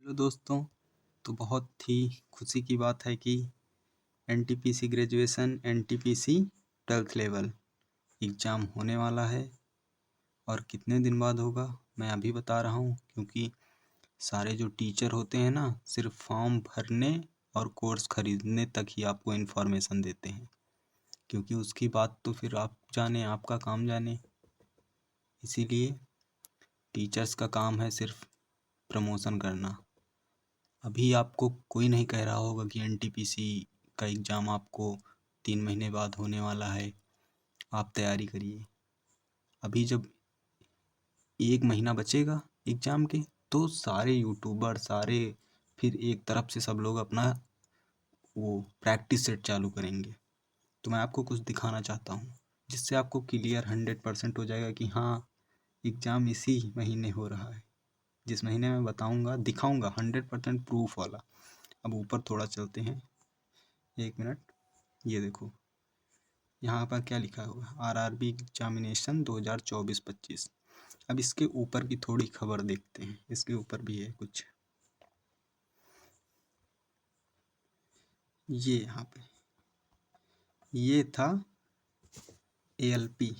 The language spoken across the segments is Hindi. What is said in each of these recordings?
हेलो दोस्तों। तो बहुत ही खुशी की बात है कि NTPC graduation NTPC 12th level exam होने वाला है। और कितने दिन बाद होगा मैं अभी बता रहा हूँ, क्योंकि सारे जो टीचर होते हैं ना, सिर्फ फॉर्म भरने और कोर्स ख़रीदने तक ही आपको इन्फॉर्मेशन देते हैं, क्योंकि उसकी बात तो फिर आप जाने, आपका काम जाने। इसीलिए टीचर्स का काम है सिर्फ प्रमोशन करना। अभी आपको कोई नहीं कह रहा होगा कि एनटीपीसी का एग्ज़ाम आपको 3 महीने बाद होने वाला है, आप तैयारी करिए। अभी जब 1 महीना बचेगा एग्ज़ाम के, तो सारे यूट्यूबर, सारे फिर एक तरफ से सब लोग अपना वो प्रैक्टिस सेट चालू करेंगे। तो मैं आपको कुछ दिखाना चाहता हूँ जिससे आपको क्लियर 100% हो जाएगा कि हाँ, एग्ज़ाम इसी महीने हो रहा है। जिस महीने मैं बताऊँगा, दिखाऊँगा 100% प्रूफ वाला। अब ऊपर थोड़ा चलते हैं, 1 मिनट। ये देखो, यहाँ पर क्या लिखा हुआ है, आरआरबी एग्जामिनेशन 2024-25। अब इसके ऊपर की थोड़ी खबर देखते हैं, इसके ऊपर भी है कुछ। ये यहाँ पे ये था एएलपी,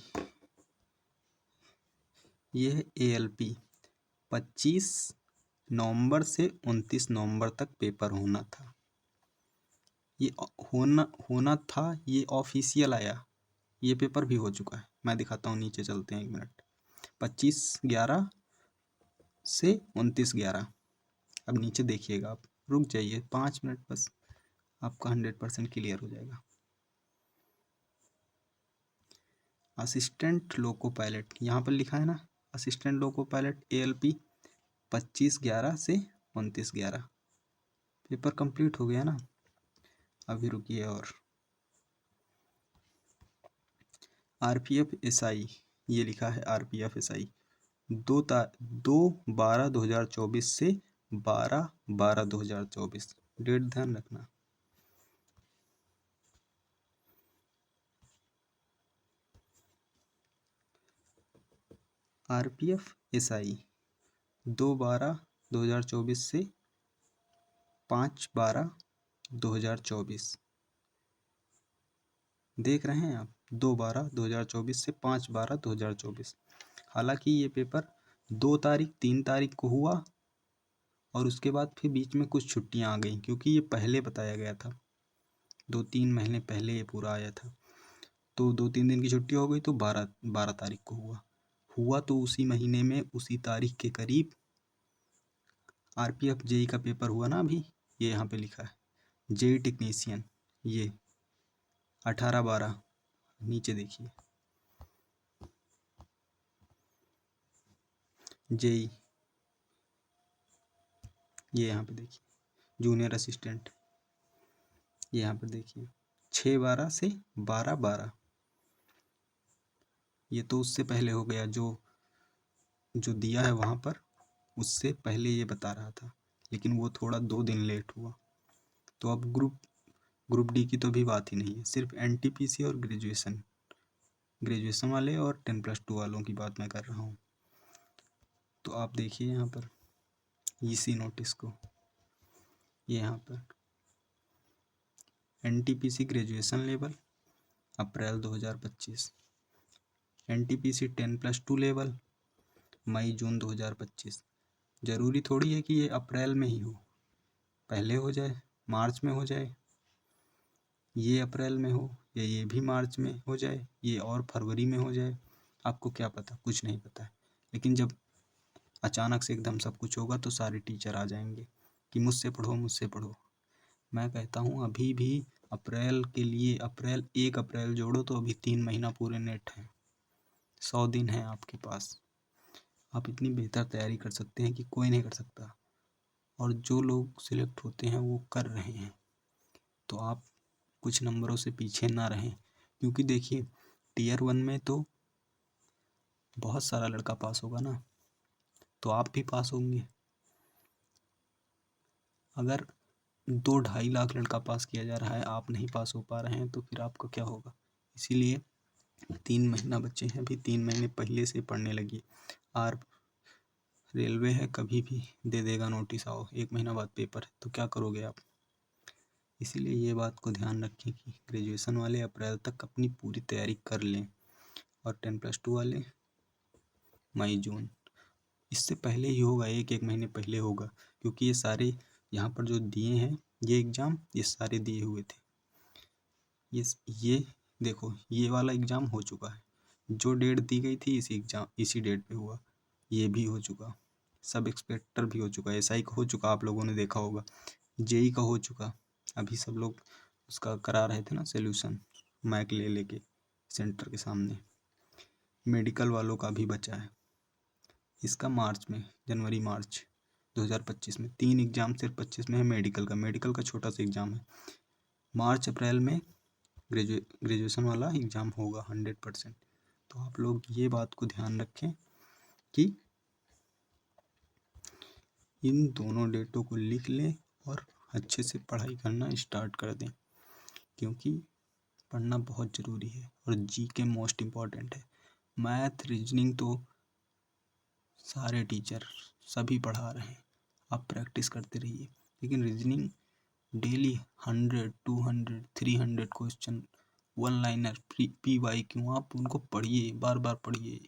ये है एएलपी। 25 नवंबर से 29 नवंबर तक पेपर होना था। ये होना था, ये ऑफिशियल आया। ये पेपर भी हो चुका है, मैं दिखाता हूँ। नीचे चलते हैं, 1 मिनट। 25/11 से 29/11। अब नीचे देखिएगा, आप रुक जाइए 5 मिनट बस, आपका 100% क्लियर हो जाएगा। असिस्टेंट लोको पायलट, यहाँ पर लिखा है ना, असिस्टेंट लोको पायलट एएलपी 25/11 से 29/11। पेपर कंप्लीट हो गया ना। अभी रुकिए। और आरपीएफ एसआई, ये लिखा है आरपीएफ एसआई 2/12/2024 से 12/12/2024। डेट ध्यान रखना। आरपीएफ एसआई 2/12/2024 से 5/12/2024। देख रहे हैं आप, 2/12/2024 से 5/12/2024। हालांकि ये पेपर 2 तारीख 3 तारीख को हुआ, और उसके बाद फिर बीच में कुछ छुट्टियां आ गई, क्योंकि ये पहले बताया गया था। 2-3 महीने पहले ये पूरा आया था, तो 2-3 दिन की छुट्टी हो गई, तो 12 तारीख को हुआ तो उसी महीने में, उसी तारीख के करीब आरपीएफ जेई का पेपर हुआ ना। अभी ये यहाँ पे लिखा है जेई टेक्नीशियन, ये 18/12। नीचे देखिए, जेई, ये यहाँ पे देखिए जूनियर असिस्टेंट, ये यहाँ पर देखिए 6/12 से 12/12। ये तो उससे पहले हो गया, जो दिया है वहाँ पर, उससे पहले ये बता रहा था, लेकिन वो थोड़ा 2 दिन लेट हुआ। तो अब ग्रुप डी की तो भी बात ही नहीं है, सिर्फ एनटीपीसी और ग्रेजुएशन वाले और 10+2 वालों की बात मैं कर रहा हूँ। तो आप देखिए यहाँ पर इसी नोटिस को, ये यहाँ पर एनटीपीसी ग्रेजुएशन लेवल अप्रैल 2025, एनटीपीसी 10+2 लेवल मई जून 2025। ज़रूरी थोड़ी है कि ये अप्रैल में ही हो, पहले हो जाए, मार्च में हो जाए, ये अप्रैल में हो, या ये भी मार्च में हो जाए, ये और फरवरी में हो जाए। आपको क्या पता, कुछ नहीं पता है। लेकिन जब अचानक से एकदम सब कुछ होगा, तो सारे टीचर आ जाएंगे कि मुझसे पढ़ो, मुझसे पढ़ो। मैं कहता हूँ अभी भी अप्रैल के लिए, 1 अप्रैल जोड़ो तो अभी 3 महीना पूरे नेट हैं, 100 दिन है आपके पास। आप इतनी बेहतर तैयारी कर सकते हैं कि कोई नहीं कर सकता, और जो लोग सिलेक्ट होते हैं वो कर रहे हैं। तो आप कुछ नंबरों से पीछे ना रहें, क्योंकि देखिए टीयर 1 में तो बहुत सारा लड़का पास होगा ना, तो आप भी पास होंगे। अगर 2-2.5 लाख लड़का पास किया जा रहा है, आप नहीं पास हो पा रहे हैं, तो फिर आपका क्या होगा। इसीलिए 3 महीना बच्चे हैं, अभी 3 महीने पहले से पढ़ने लगिए। और रेलवे है, कभी भी दे देगा नोटिस, आओ 1 महीना बाद पेपर है, तो क्या करोगे आप। इसीलिए ये बात को ध्यान रखें कि ग्रेजुएशन वाले अप्रैल तक अपनी पूरी तैयारी कर लें, और 10+2 वाले मई जून, इससे पहले ही होगा, एक महीने पहले होगा, क्योंकि ये सारे यहाँ पर जो दिए हैं ये एग्ज़ाम, ये सारे दिए हुए थे। ये देखो, ये वाला एग्ज़ाम हो चुका है, जो डेट दी गई थी इसी डेट पे हुआ, ये भी हो चुका, सब एक्सपेक्टर भी हो चुका, एसआई का हो चुका, आप लोगों ने देखा होगा, जेई का हो चुका, अभी सब लोग उसका करा रहे थे ना सोल्यूशन, मैक ले लेके सेंटर के सामने। मेडिकल वालों का भी बचा है, इसका मार्च में, जनवरी मार्च 2025 में 3 एग्ज़ाम सिर्फ 25 में है। मेडिकल का छोटा सा एग्ज़ाम है। मार्च अप्रैल में ग्रेजुएशन वाला एग्ज़ाम होगा 100%। तो आप लोग ये बात को ध्यान रखें कि इन दोनों डेटों को लिख लें और अच्छे से पढ़ाई करना स्टार्ट कर दें, क्योंकि पढ़ना बहुत ज़रूरी है, और जीके मोस्ट इम्पॉर्टेंट है। मैथ रीजनिंग तो सारे टीचर सभी पढ़ा रहे हैं, आप प्रैक्टिस करते रहिए, लेकिन reasoning daily 100, 200, 300 question, one liner, PYQ, आप उनको पढ़िए, बार बार पढ़िए,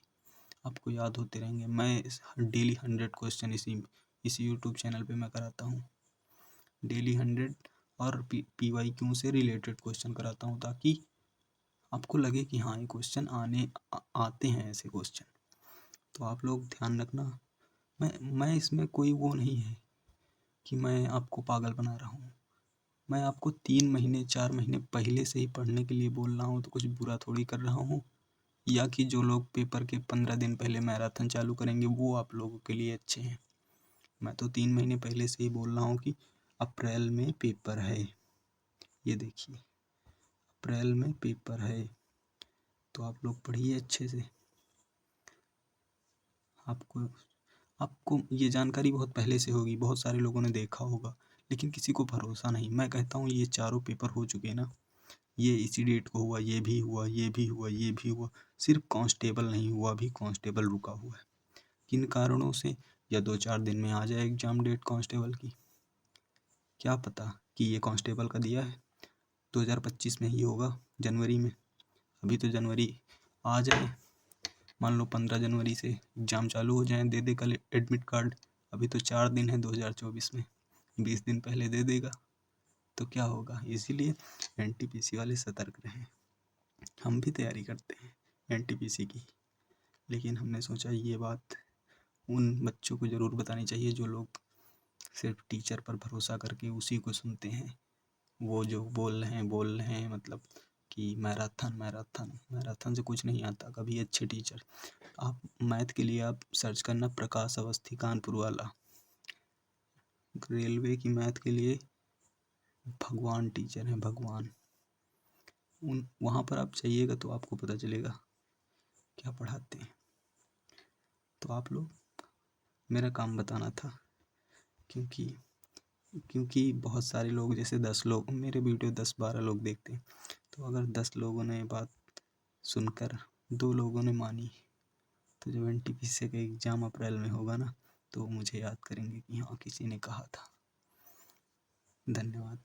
आपको याद होते रहेंगे। मैं डेली 100 क्वेश्चन इसी यूट्यूब चैनल पे मैं कराता हूँ, डेली 100, और PYQ से रिलेटेड क्वेश्चन कराता हूँ, ताकि आपको लगे कि हाँ ये क्वेश्चन आते हैं, ऐसे क्वेश्चन। तो आप लोग ध्यान रखना, मैं इसमें कोई वो नहीं है कि मैं आपको पागल बना रहा हूँ, मैं आपको 3 महीने 4 महीने पहले से ही पढ़ने के लिए बोल रहा हूँ, तो कुछ बुरा थोड़ी कर रहा हूँ, या कि जो लोग पेपर के 15 दिन पहले मैराथन चालू करेंगे वो आप लोगों के लिए अच्छे हैं। मैं तो 3 महीने पहले से ही बोल रहा हूँ कि अप्रैल में पेपर है, ये देखिए अप्रैल में पेपर है, तो आप लोग पढ़िए अच्छे से। आपको ये जानकारी बहुत पहले से होगी, बहुत सारे लोगों ने देखा होगा, लेकिन किसी को भरोसा नहीं। मैं कहता हूँ ये चारों पेपर हो चुके ना, ये इसी डेट को हुआ, ये भी हुआ, ये भी हुआ, ये भी हुआ, सिर्फ कांस्टेबल नहीं हुआ, अभी कांस्टेबल रुका हुआ है। किन कारणों से, या 2-4 दिन में आ जाए एग्जाम डेट कांस्टेबल की, क्या पता कि ये कांस्टेबल का दिया है 2025 में ही होगा, जनवरी में। अभी तो जनवरी आ जाए, मान लो 15 जनवरी से एग्ज़ाम चालू हो जाए, दे दे कल एडमिट कार्ड, अभी तो 4 दिन है 2024 में, 20 दिन पहले दे देगा, तो क्या होगा। इसीलिए NTPC वाले सतर्क रहें। हम भी तैयारी करते हैं NTPC की, लेकिन हमने सोचा ये बात उन बच्चों को ज़रूर बतानी चाहिए जो लोग सिर्फ टीचर पर भरोसा करके उसी को सुनते हैं, वो जो बोल रहे हैं मतलब कि मैराथन से कुछ नहीं आता कभी। अच्छे टीचर, आप मैथ के लिए आप सर्च करना, प्रकाश अवस्थी कानपुर वाला, रेलवे की मैथ के लिए भगवान टीचर हैं, भगवान। वहाँ पर आप जाइएगा तो आपको पता चलेगा क्या पढ़ाते हैं। तो आप लोग, मेरा काम बताना था, क्योंकि बहुत सारे लोग, जैसे 10 लोग मेरे वीडियो 10-12 लोग देखते हैं, तो अगर 10 लोगों ने बात सुनकर 2 लोगों ने मानी, तो जब NTPC का एग्ज़ाम अप्रैल में होगा ना, तो मुझे याद करेंगे कि हाँ किसी ने कहा था। धन्यवाद।